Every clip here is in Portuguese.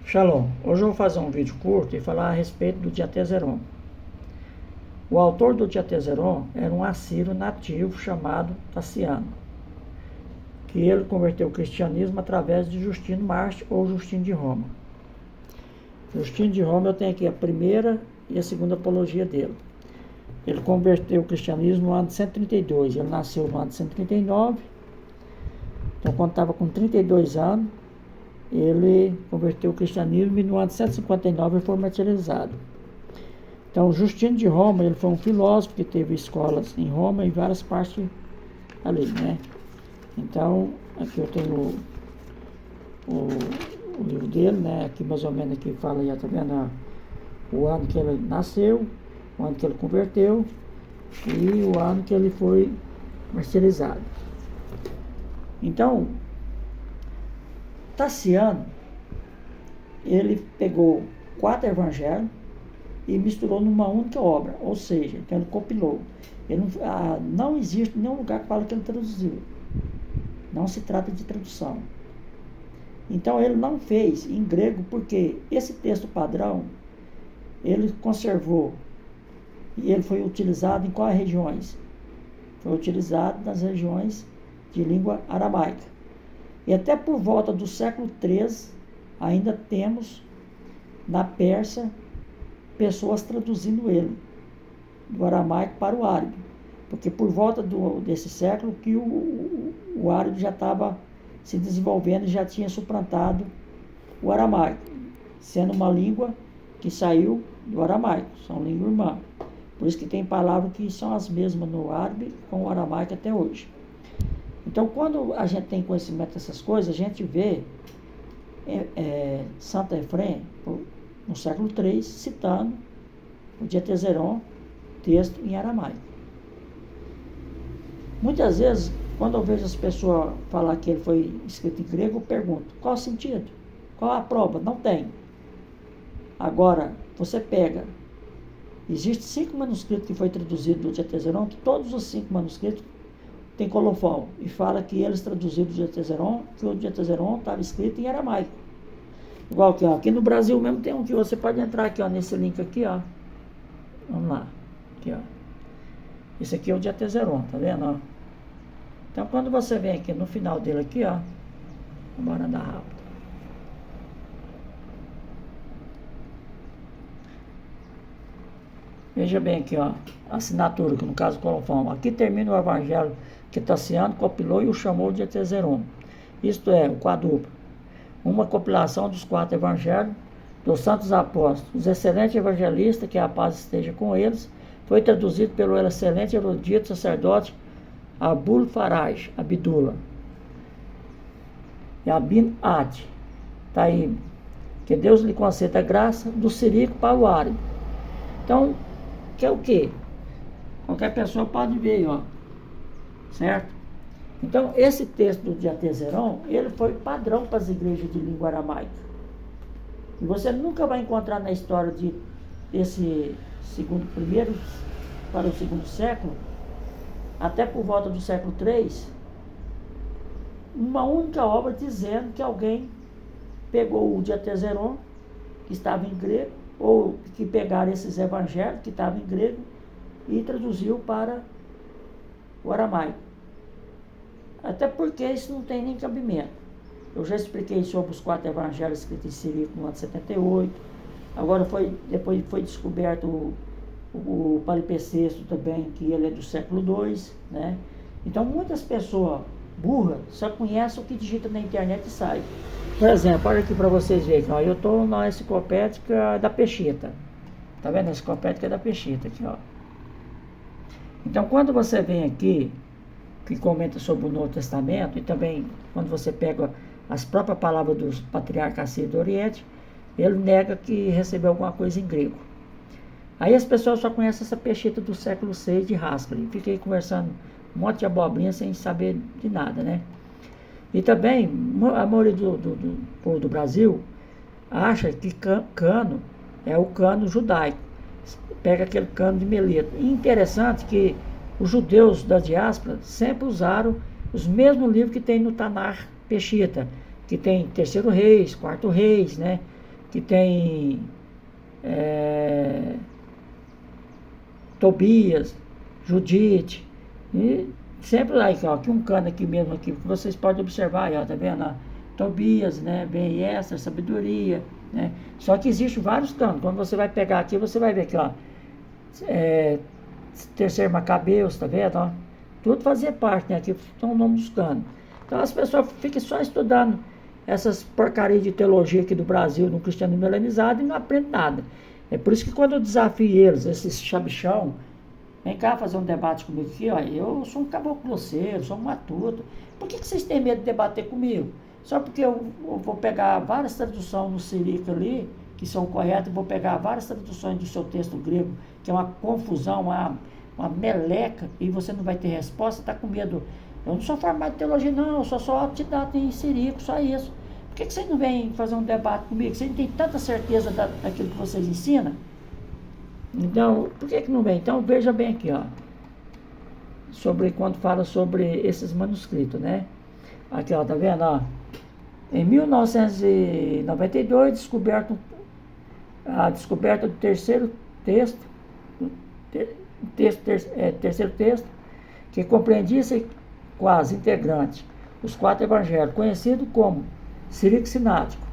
Shalom, hoje eu vou fazer um vídeo curto e falar a respeito do Diatezeron. O autor do Diatezeron era um assírio nativo chamado Tassiano, que ele converteu o cristianismo através de Justino Mártir ou Justino de Roma. Justino de Roma, eu tenho aqui a primeira e a segunda apologia dele. Ele converteu o cristianismo no ano de 132, ele nasceu no ano de 139, então quando estava com 32 anos, ele converteu o cristianismo e no ano de 159 ele foi martirizado. Então, Justino de Roma, ele foi um filósofo que teve escolas em Roma e várias partes ali, né? Então, aqui eu tenho o livro dele, né? Aqui mais ou menos aqui fala, já tá vendo o ano que ele nasceu, o ano que ele converteu e o ano que ele foi martirizado. Então, Tassiano, ele pegou 4 evangelhos e misturou numa única obra, ou seja, que ele compilou. Ele não existe nenhum lugar que fala que ele traduziu. Não se trata de tradução. Então ele não fez em grego porque esse texto padrão, ele conservou e ele foi utilizado em quais regiões? Foi utilizado nas regiões de língua aramaica. E até por volta do século XIII, ainda temos na Pérsia pessoas traduzindo ele, do aramaico para o árabe. Porque por volta desse século que o árabe já estava se desenvolvendo e já tinha suplantado o aramaico, sendo uma língua que saiu do aramaico, são língua irmã. Por isso que tem palavras que são as mesmas no árabe com o aramaico até hoje. Então, quando a gente tem conhecimento dessas coisas, a gente vê Santo Efrem, no século III, citando o Diatezeron, texto em aramaico. Muitas vezes, quando eu vejo as pessoas falar que ele foi escrito em grego, eu pergunto, qual o sentido? Qual a prova? Não tem. Agora, você pega, existem 5 manuscritos que foi traduzido do Diatezeron, que todos os 5 manuscritos tem colofão, e fala que eles traduziram o Diatezeron, que o Diatezeron estava escrito em aramaico. Igual que aqui no Brasil mesmo tem um que você pode entrar aqui, nesse link aqui, Vamos lá. Aqui, Esse aqui é o Diatezeron, tá vendo, Então, quando você vem aqui no final dele aqui, vamos andar rápido. Veja bem aqui, a assinatura, que no caso colofão. Aqui termina o evangelho que Tassiano compilou e o chamou de Diatezeron. Isto é, o quadruplo. Uma compilação dos 4 evangelhos dos santos apóstolos. Os excelentes evangelistas, que a paz esteja com eles, foi traduzido pelo excelente erudito sacerdote Abul Faraj, Abdullah. E Abin Ad, Taib. Que Deus lhe conceda a graça do siríaco para o árabe. Então, que é o quê? Qualquer pessoa pode ver, certo? Então, esse texto do Diatezeron, ele foi padrão para as igrejas de língua aramaica. E você nunca vai encontrar na história desse primeiro para o segundo século, até por volta do século III, uma única obra dizendo que alguém pegou o Diatezeron, que estava em grego, ou que pegaram esses evangelhos que estavam em grego e traduziu para o aramaico. Até porque isso não tem nem cabimento. Eu já expliquei sobre os 4 evangelhos escritos em siríaco no ano de 78. Agora depois foi descoberto o Palimpsesto também, que ele é do século II, né? Então muitas pessoas burras só conhecem o que digita na internet e sai. Por exemplo, olha aqui para vocês verem, eu estou na enciclopédica da Peshitta. Tá vendo a enciclopédica da Peshitta aqui, Então, quando você vem aqui, que comenta sobre o Novo Testamento, e também quando você pega as próprias palavras dos patriarcas assírios do Oriente, ele nega que recebeu alguma coisa em grego. Aí as pessoas só conhecem essa Peshitta do século VI de Haskell. Fiquei conversando um monte de abobrinha sem saber de nada, né? E também, a maioria do povo do Brasil acha que cano é o cano judaico. Pega aquele cano de Meleto. E interessante que os judeus da diáspora sempre usaram os mesmos livros que tem no Tanar Peshitta, que tem Terceiro Reis, Quarto Reis, né? que tem Tobias, Judite, e sempre lá, aqui um cano aqui mesmo, aqui, que vocês podem observar, aí, ó, tá vendo? Ó, Tobias, né? Bem extra, sabedoria, né? Só que existe vários canos. Quando você vai pegar aqui, você vai ver aqui, ó, terceiro Macabeus, tá vendo? Ó? Tudo fazia parte, né? Aqui estão o nome dos canos. Então as pessoas ficam só estudando essas porcarias de teologia aqui do Brasil, no cristianismo helenizado, e não aprendem nada. É por isso que quando eu desafio eles, esses chabichão, vem cá fazer um debate comigo aqui, ó, eu sou um cabocloceiro, sou um matuto. Por que vocês têm medo de debater comigo? Só porque eu vou pegar várias traduções no Sirico ali, que são corretas, vou pegar várias traduções do seu texto grego, que é uma confusão, uma meleca, e você não vai ter resposta, está com medo. Eu não sou formado em teologia, não, eu só sou autodidata em Sirico, só isso. Por que vocês não vêm fazer um debate comigo? Vocês não têm tanta certeza daquilo que vocês ensinam? Então, por que não vem? Então, veja bem aqui, ó, quando fala sobre esses manuscritos, né? Aqui, ó, tá vendo, ó? Em 1992, a descoberta do terceiro texto, terceiro texto, que compreendia-se quase integrante os 4 evangelhos, conhecido como Sírico Sinático.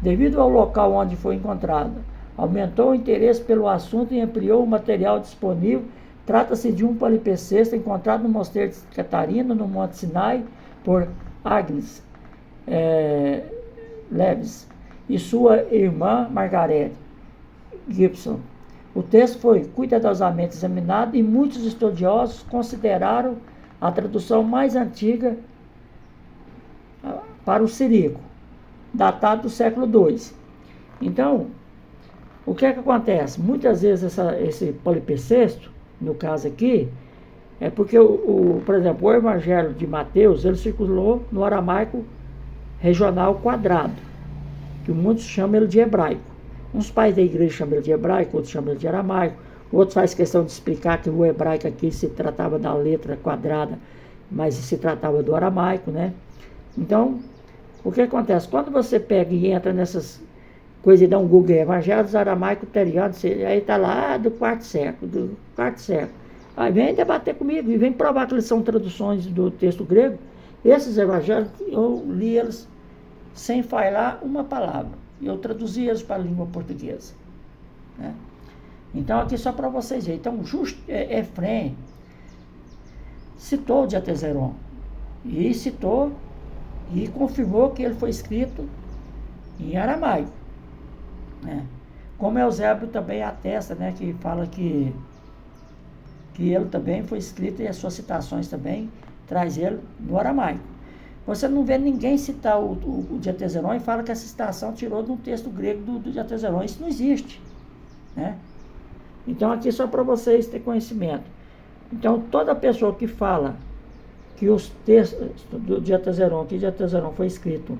Devido ao local onde foi encontrado, aumentou o interesse pelo assunto e ampliou o material disponível. Trata-se de um palimpsesto encontrado no Mosteiro de Catarina, no Monte Sinai, por Agnes Leves e sua irmã Margaret Gibson. O texto foi cuidadosamente examinado e muitos estudiosos consideraram a tradução mais antiga para o Sírico, datado do século II. Então, o que é que acontece? Muitas vezes esse palimpsesto, no caso aqui, é porque, por exemplo, o Evangelho de Mateus, ele circulou no aramaico regional quadrado, que muitos chamam ele de hebraico. Uns pais da igreja chamam ele de hebraico, outros chamam ele de aramaico, outros fazem questão de explicar que o hebraico aqui se tratava da letra quadrada, mas se tratava do aramaico, né? Então, o que acontece? Quando você pega e entra nessas coisas e dá um Google, Evangelhos aramaico terianos, aí está lá do quarto século. Aí vem debater comigo e vem provar que eles são traduções do texto grego. Esses evangelhos, eu li eles sem falhar uma palavra. Eu traduzi eles para a língua portuguesa, né? Então, aqui só para vocês verem. Então, Efrem citou o Diatezeron. E citou e confirmou que ele foi escrito em aramaico, né? Como Eusébio também atesta, né, que fala que ele também foi escrito, e as suas citações também traz ele no aramaico. Você não vê ninguém citar o Diatezeron e fala que essa citação tirou de um texto grego do Diatezeron. Isso não existe, né? Então, aqui só para vocês terem conhecimento. Então, toda pessoa que fala que os textos do Diatezeron, que Diatezeron foi escrito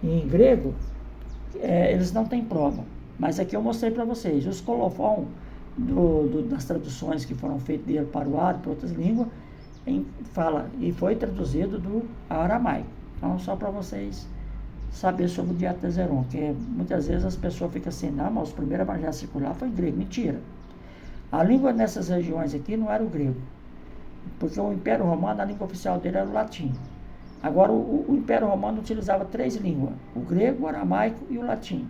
em grego, eles não têm prova. Mas aqui eu mostrei para vocês. Os colofon das traduções que foram feitas dele para o árabe, para outras línguas, fala, e foi traduzido do aramaico. Então, só para vocês saber sobre o Diatezeron, que muitas vezes as pessoas ficam assim, não, mas o primeiro evangelho circular foi em grego. Mentira. A língua nessas regiões aqui não era o grego, porque o Império Romano, a língua oficial dele era o latim. Agora, o Império Romano utilizava 3 línguas, o grego, o aramaico e o latim.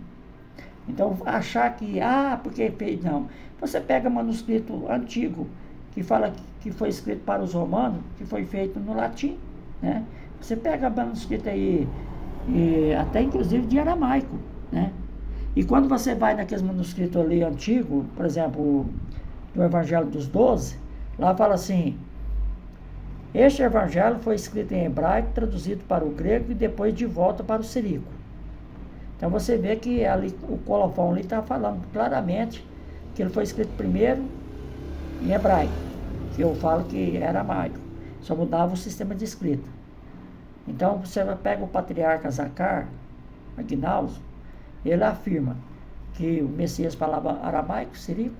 Então, achar que, porque fez, não. Você pega manuscrito antigo, que fala que foi escrito para os romanos, que foi feito no latim, né? Você pega manuscrito aí, até inclusive de aramaico, né? E quando você vai naqueles manuscritos ali antigos, por exemplo, no Evangelho dos 12, lá fala assim: este evangelho foi escrito em hebraico, traduzido para o grego e depois de volta para o sírico. Então você vê que ali, o colofão ali está falando claramente que ele foi escrito primeiro em hebraico, que eu falo que era aramaico, só mudava o sistema de escrita. Então você pega o patriarca Zacar, Agnaus, ele afirma que o Messias falava aramaico, sírico,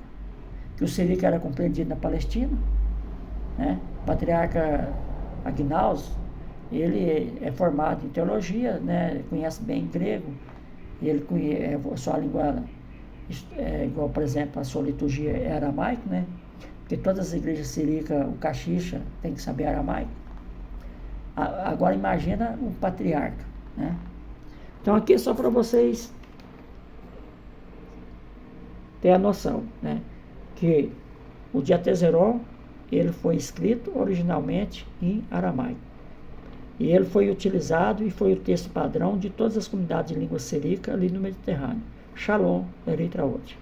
que o sírico era compreendido na Palestina, né? O patriarca Agnaus, ele é formado em teologia, né? Conhece bem grego, a sua língua, igual, por exemplo, a sua liturgia é aramaico, né? Porque todas as igrejas siríacas, o caxixa tem que saber aramaico. Agora imagina o patriarca, né? Então aqui é só para vocês ter a noção, né? Que o Diatezeron, ele foi escrito originalmente em aramaico. E ele foi utilizado e foi o texto padrão de todas as comunidades de língua siríaca ali no Mediterrâneo. Shalom, Eritreot.